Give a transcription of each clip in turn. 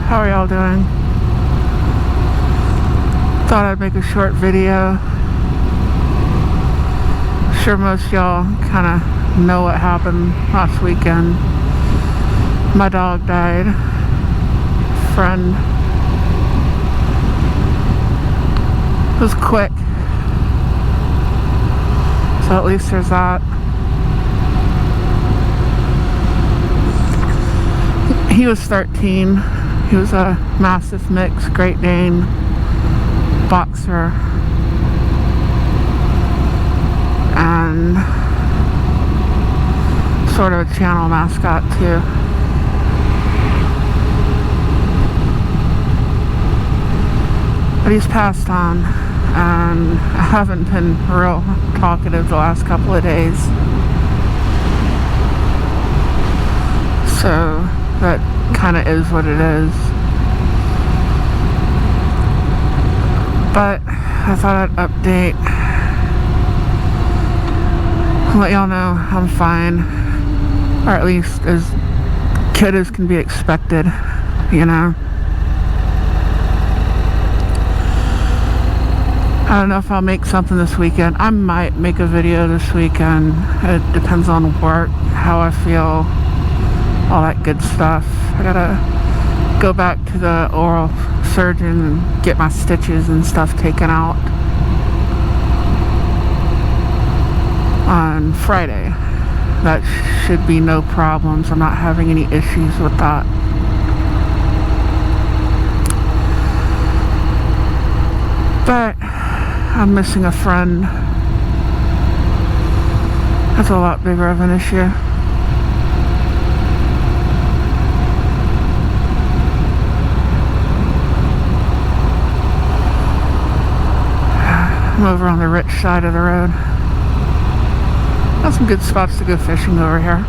How are y'all doing? Thought I'd make a short video. Sure most of y'all kind of know what happened last weekend. My dog died. Friend. It was quick. So at least there's that. He was 13. He was a mastiff mix, Great Dane, boxer, and sort of a channel mascot too. But he's passed on, and I haven't been real talkative the last couple of days. So that kind of is what it is. But I thought I'd update, let y'all know I'm fine, or at least as good as can be expected, you know. I don't know if I'll make something this weekend. I might make a video this weekend. It depends on work, how I feel, all that good stuff. I gotta go back to the oral surgeon and get my stitches and stuff taken out on Friday. That should be no problems. I'm not having any issues with that. But I'm missing a friend. That's a lot bigger of an issue. I'm over on the rich side of the road. Got some good spots to go fishing over here.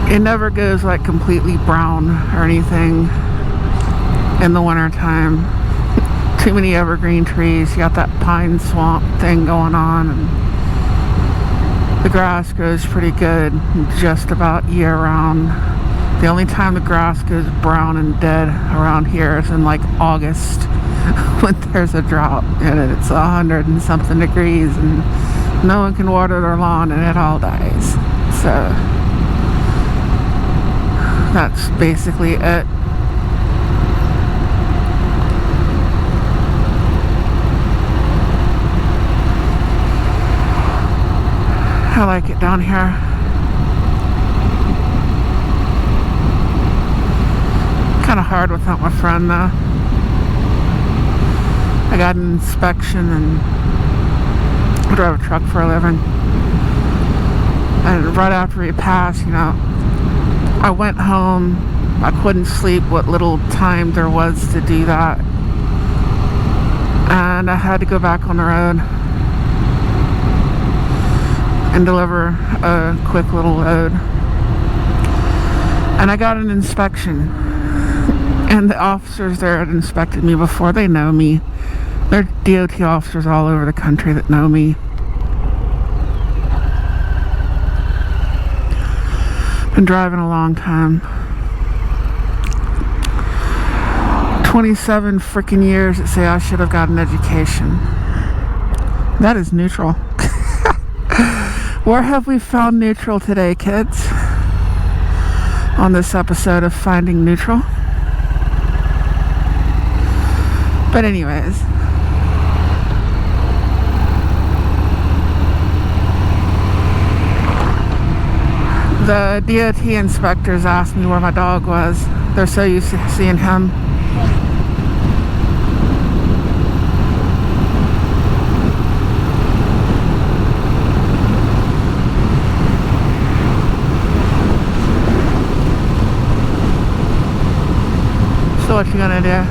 It never goes like completely brown or anything in the winter time. Too many evergreen trees. You got that pine swamp thing going on, and the grass grows pretty good just about year round. The only time the grass goes brown and dead around here is in like August when there's a drought and it's 100 and something degrees and no one can water their lawn and it all dies. So that's basically it. I like it down here. Kind of hard without my friend though. I got an inspection and I drive a truck for a living. And right after he passed, you know, I went home. I couldn't sleep what little time there was to do that. And I had to go back on the road and deliver a quick little load. And I got an inspection. And the officers there had inspected me before. They know me. There are DOT officers all over the country that know me. Been driving a long time. 27 freaking years that say I should have got an education. That is neutral. Where have we found neutral today, kids? On this episode of Finding Neutral. But anyways. The DOT inspectors asked me where my dog was. They're so used to seeing him. So what you gonna do?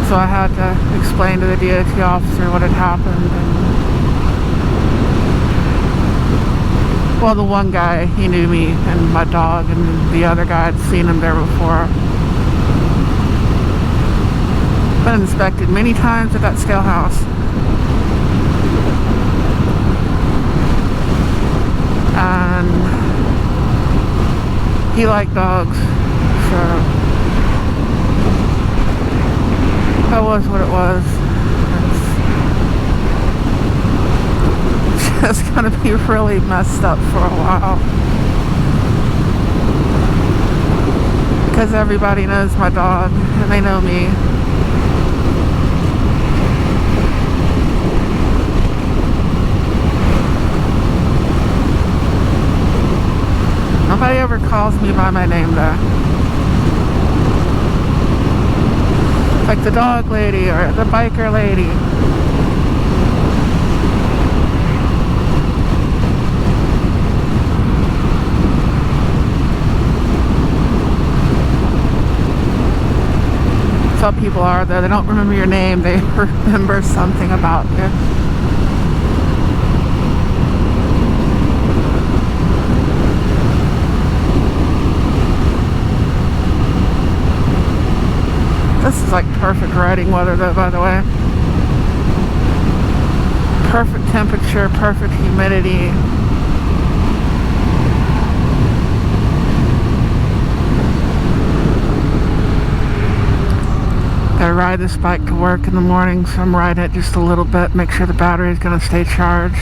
So I had to explain to the DOT officer what had happened. Well, the one guy, he knew me and my dog, and the other guy had seen him there before. Been inspected many times at that scale house. And he liked dogs, so that was what it was. It's just gonna be really messed up for a while. Because everybody knows my dog and they know me. Nobody ever calls me by my name though. Like the dog lady or the biker lady. Some people are though, they don't remember your name, they remember something about you. This is like perfect riding weather though, by the way. Perfect temperature, perfect humidity. I ride this bike to work in the morning, so I'm riding it just a little bit, make sure the battery is going to stay charged.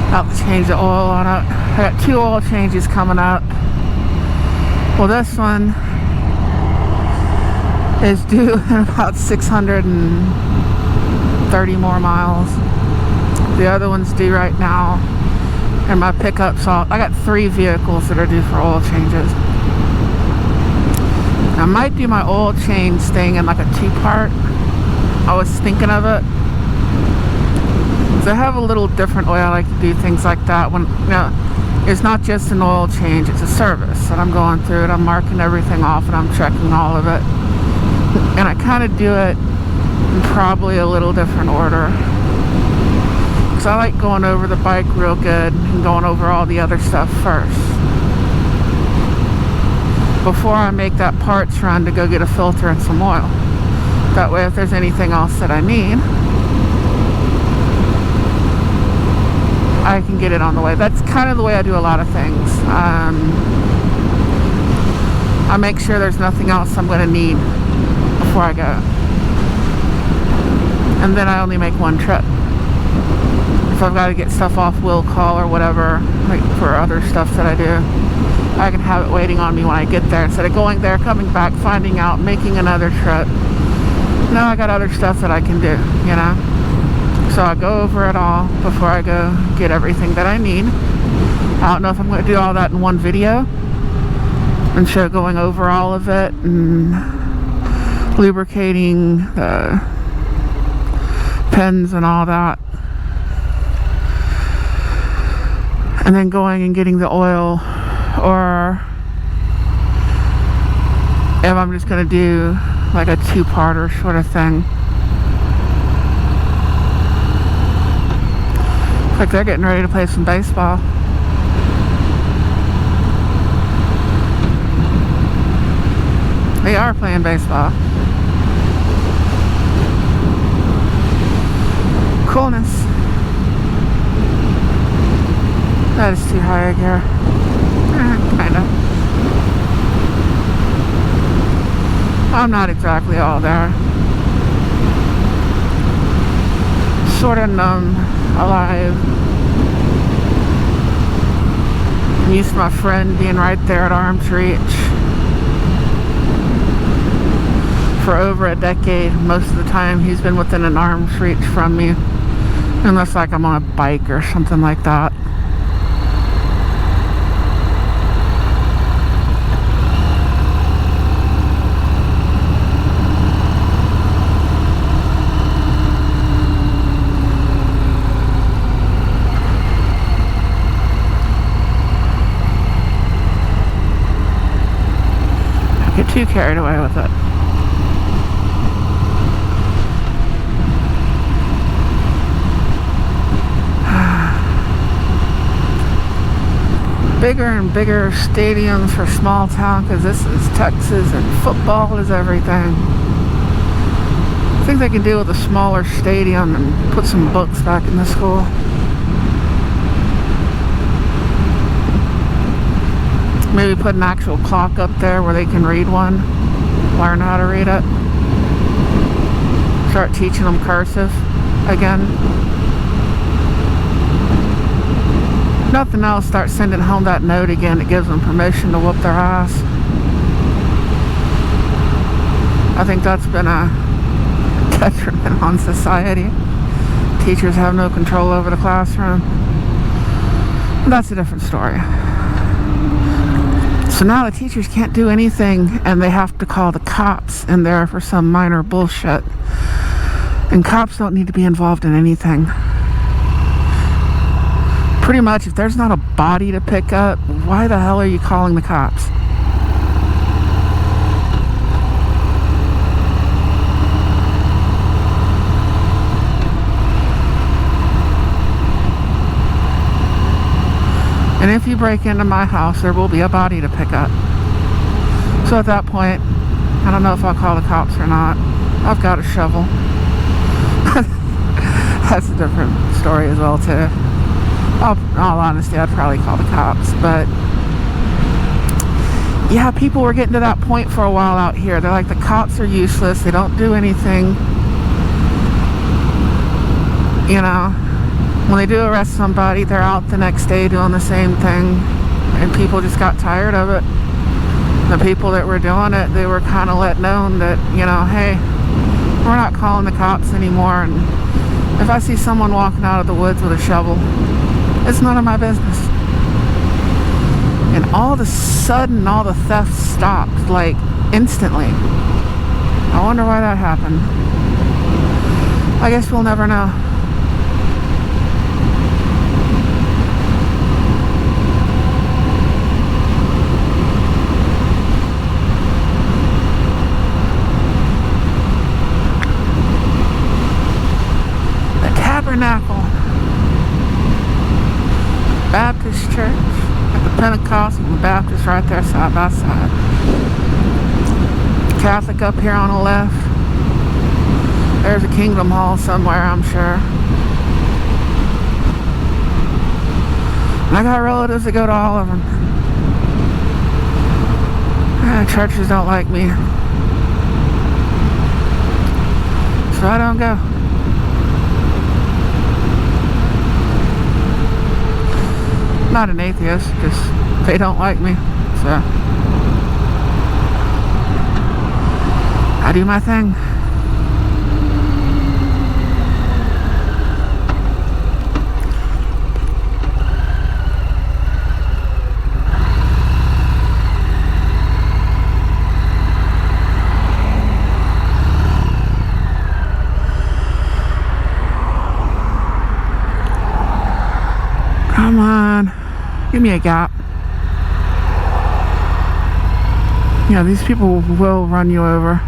About to change the oil on it. I got 2 oil changes coming up. Well, this one is due in about 630 more miles. The other one's due right now. And my pickup's all, I got 3 vehicles that are due for oil changes. I might do my oil change thing in like a 2-part. I was thinking of it. So I have a little different way I like to do things like that when, you know, it's not just an oil change, it's a service. And I'm going through it, I'm marking everything off and I'm checking all of it. And I kind of do it in probably a little different order. Because I like going over the bike real good and going over all the other stuff first. Before I make that parts run to go get a filter and some oil. That way if there's anything else that I need, I can get it on the way. That's kind of the way I do a lot of things. I make sure there's nothing else I'm going to need before I go. And then I only make one trip. If I've got to get stuff off will call or whatever, like for other stuff that I do, I can have it waiting on me when I get there instead of going there, coming back, finding out, making another trip. No, I got other stuff that I can do, you know. So I go over it all before I go get everything that I need. I don't know if I'm going to do all that in one video and show going over all of it and lubricating the pins and all that. And then going and getting the oil, or if I'm just going to do like a 2-parter sort of thing. Like they're getting ready to play some baseball. They are playing baseball. Coolness. That is too high a gear. Kinda. I'm not exactly all there. Sorta numb, alive. I'm used to my friend being right there at arm's reach. For over a decade, most of the time he's been within an arm's reach from me. Unless like I'm on a bike or something like that. Get too carried away with it. bigger and bigger stadiums for small town, because this is Texas and football is everything. I think they can deal with a smaller stadium and put some books back in the school. Maybe put an actual clock up there where they can read one, learn how to read it. Start teaching them cursive again. Nothing else, start sending home that note again that gives them permission to whoop their ass. I think that's been a detriment on society. Teachers have no control over the classroom. That's a different story. So now the teachers can't do anything and they have to call the cops in there for some minor bullshit. And cops don't need to be involved in anything. Pretty much, if there's not a body to pick up, why the hell are you calling the cops? And if you break into my house, there will be a body to pick up. So at that point, I don't know if I'll call the cops or not. I've got a shovel. That's a different story as well, too. In all honesty, I'd probably call the cops. But yeah, people were getting to that point for a while out here. They're like, the cops are useless. They don't do anything. You know, when they do arrest somebody, they're out the next day doing the same thing. And people just got tired of it. The people that were doing it, they were kind of let known that, you know, hey, we're not calling the cops anymore. And if I see someone walking out of the woods with a shovel, it's none of my business. And all of a sudden, all the theft stopped, like, instantly. I wonder why that happened. I guess we'll never know. The Tabernacle Baptist Church, at the Pentecostal and the Baptist right there side by side. Catholic up here on the left. There's a Kingdom Hall somewhere, I'm sure. And I got relatives that go to all of them. Churches don't like me, so I don't go. Not an atheist, just they don't like me, so I do my thing. Come on. Give me a gap. Yeah, these people will run you over.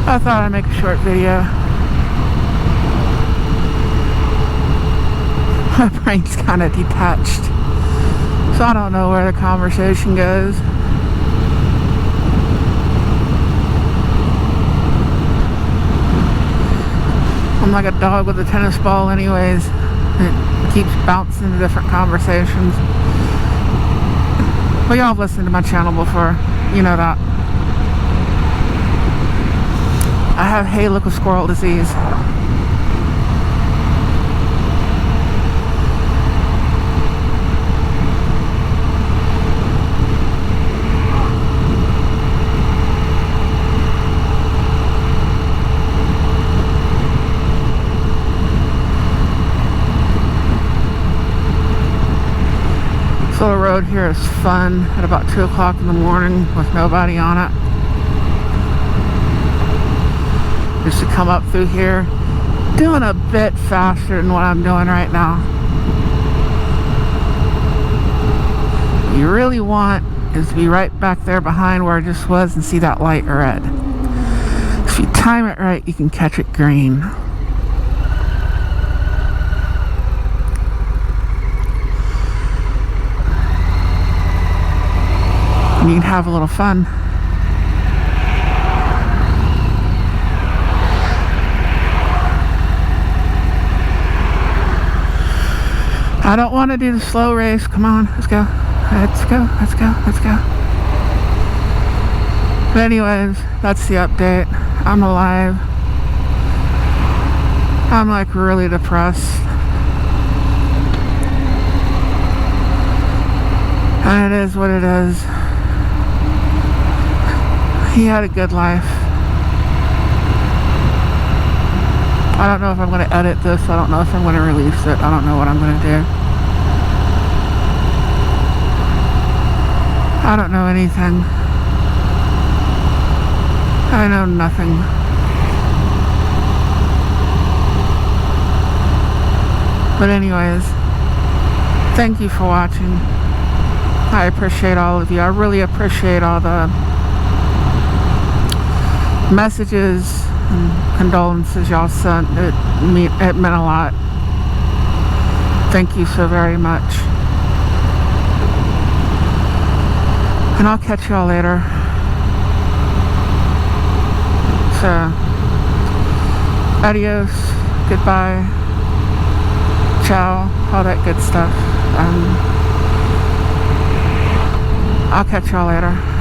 I thought I'd make a short video. My brain's kind of detached, so I don't know where the conversation goes. I'm like a dog with a tennis ball anyways. It keeps bouncing to different conversations. Well, y'all have listened to my channel before. You know that. I have hay-liquid squirrel disease. So the road here is fun at about 2 o'clock in the morning with nobody on it. just to come up through here, doing a bit faster than what I'm doing right now. What you really want is to be right back there behind where I just was and see that light red. If you time it right, you can catch it green. And you can have a little fun. I don't want to do the slow race. Come on, let's go. Let's go, let's go, let's go. But anyways, that's the update. I'm alive. I'm like really depressed. And it is what it is. He had a good life. I don't know if I'm going to edit this. I don't know if I'm going to release it. I don't know what I'm going to do. I don't know anything. I know nothing. But anyways, thank you for watching. I appreciate all of you. I really appreciate all the messages and condolences y'all sent. It meant a lot. Thank you so very much. And I'll catch y'all later. So, adios, goodbye, ciao, all that good stuff. I'll catch y'all later.